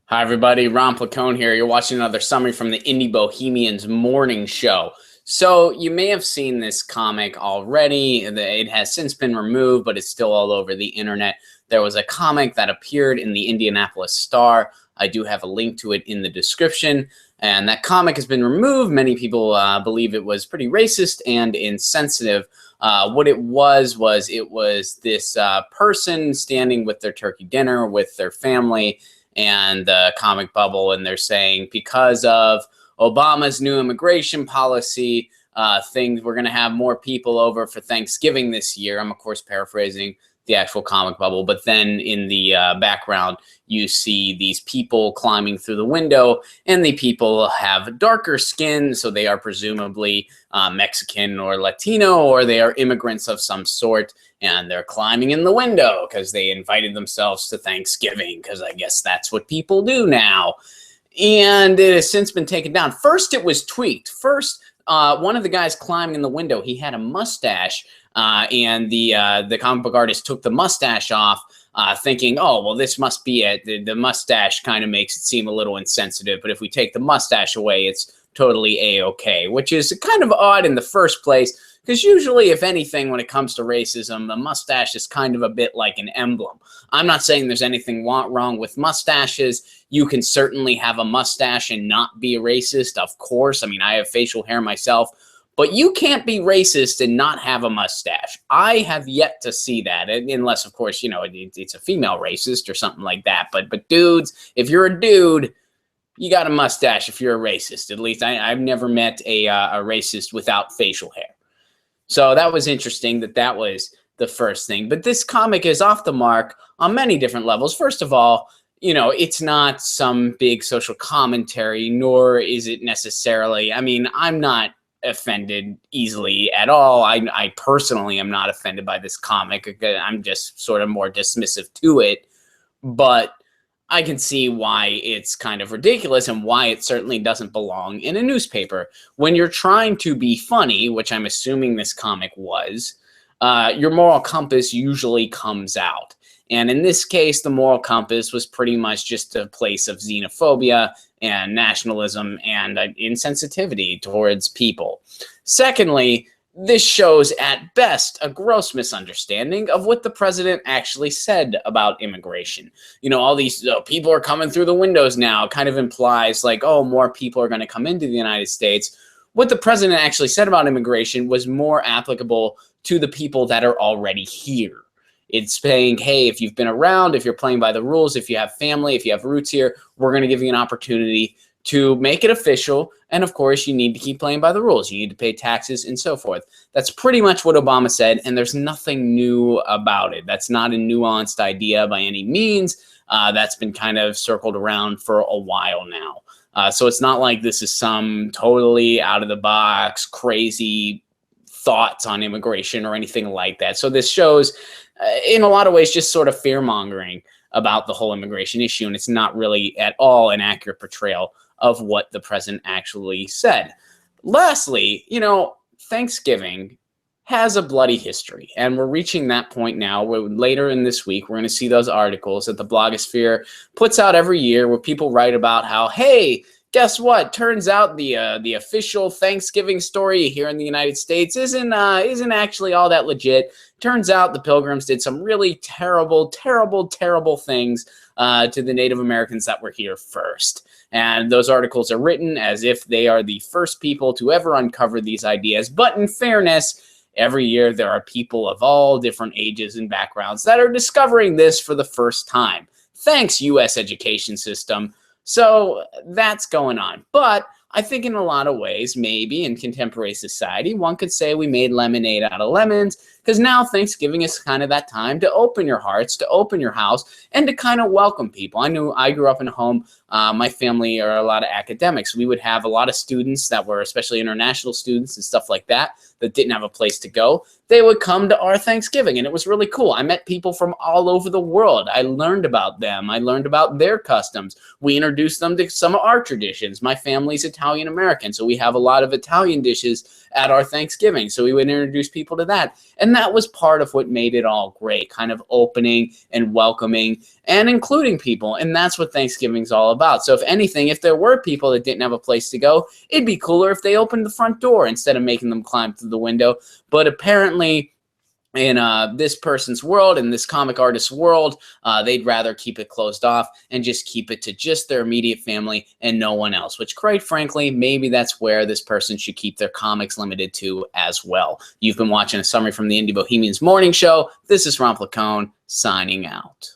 Hi, everybody. Ron Placone here. You're watching another summary from the Indie Bohemians morning show. So you may have seen this comic already. It has since been removed, but it's still all over the internet. There was a comic that appeared in the Indianapolis Star. I do have a link to it in the description. And that comic has been removed. Many people believe it was pretty racist and insensitive. What it was this person standing with their turkey dinner with their family and the comic bubble, and they're saying because of Obama's new immigration policy, we're going to have more people over for Thanksgiving this year. I'm, of course, paraphrasing the actual comic bubble, but then in the background, you see these people climbing through the window, and the people have darker skin, so they are presumably Mexican or Latino, or they are immigrants of some sort, and they're climbing in the window because they invited themselves to Thanksgiving, because I guess that's what people do now. And it has since been taken down. First, it was tweaked. First, one of the guys climbing in the window, he had a mustache, and the comic book artist took the mustache off, thinking, oh, well, this must be it. The mustache kind of makes it seem a little insensitive, but if we take the mustache away, it's totally A-okay, which is kind of odd in the first place, because usually, if anything, when it comes to racism, the mustache is kind of a bit like an emblem. I'm not saying there's anything wrong with mustaches. You can certainly have a mustache and not be a racist, of course. I mean, I have facial hair myself. But you can't be racist and not have a mustache. I have yet to see that, unless, of course, you know, it's a female racist or something like that. But dudes, if you're a dude, you got a mustache if you're a racist. At least I've never met a racist without facial hair. So that was interesting that was the first thing. But this comic is off the mark on many different levels. First of all, you know, it's not some big social commentary, nor is it necessarily, I mean, I'm not offended easily at all. I personally am not offended by this comic. I'm just sort of more dismissive to it. But I can see why it's kind of ridiculous and why it certainly doesn't belong in a newspaper. When you're trying to be funny, which I'm assuming this comic was, your moral compass usually comes out. And in this case, the moral compass was pretty much just a place of xenophobia and nationalism and insensitivity towards people. Secondly, this shows at best a gross misunderstanding of what the president actually said about immigration. You know, all these people are coming through the windows now kind of implies like, oh, more people are going to come into the United States. What the president actually said about immigration was more applicable to the people that are already here. It's saying, hey, if you've been around, if you're playing by the rules, if you have family, if you have roots here, we're going to give you an opportunity to make it official. And of course, you need to keep playing by the rules. You need to pay taxes and so forth. That's pretty much what Obama said, and there's nothing new about it. That's not a nuanced idea by any means. That's been kind of circled around for a while now. So it's not like this is some totally out-of-the-box, crazy thoughts on immigration or anything like that. So this shows, in a lot of ways, just sort of fear-mongering about the whole immigration issue, and it's not really at all an accurate portrayal of what the president actually said. Lastly, you know, Thanksgiving has a bloody history, and we're reaching that point now where later in this week, we're going to see those articles that the blogosphere puts out every year where people write about how, hey, guess what? Turns out the official Thanksgiving story here in the United States isn't actually all that legit. Turns out the Pilgrims did some really terrible, terrible, terrible things to the Native Americans that were here first. And those articles are written as if they are the first people to ever uncover these ideas. But in fairness, every year there are people of all different ages and backgrounds that are discovering this for the first time. Thanks, U.S. education system. So that's going on. But I think in a lot of ways, maybe in contemporary society, one could say we made lemonade out of lemons, because now Thanksgiving is kind of that time to open your hearts, to open your house, and to kind of welcome people. I grew up in a home, my family are a lot of academics. We would have a lot of students that were especially international students and stuff like that that didn't have a place to go, they would come to our Thanksgiving, and it was really cool. I met people from all over the world. I learned about them. I learned about their customs. We introduced them to some of our traditions. My family's Italian American, so we have a lot of Italian dishes at our Thanksgiving, so we would introduce people to that. And that was part of what made it all great, kind of opening and welcoming and including people. And that's what Thanksgiving's all about. So if anything, if there were people that didn't have a place to go, it'd be cooler if they opened the front door instead of making them climb through the window. But apparently, in this person's world, in this comic artist's world, they'd rather keep it closed off and just keep it to just their immediate family and no one else, which quite frankly, maybe that's where this person should keep their comics limited to as well. You've been watching a summary from the Indie Bohemians Morning Show. This is Ron Placone signing out.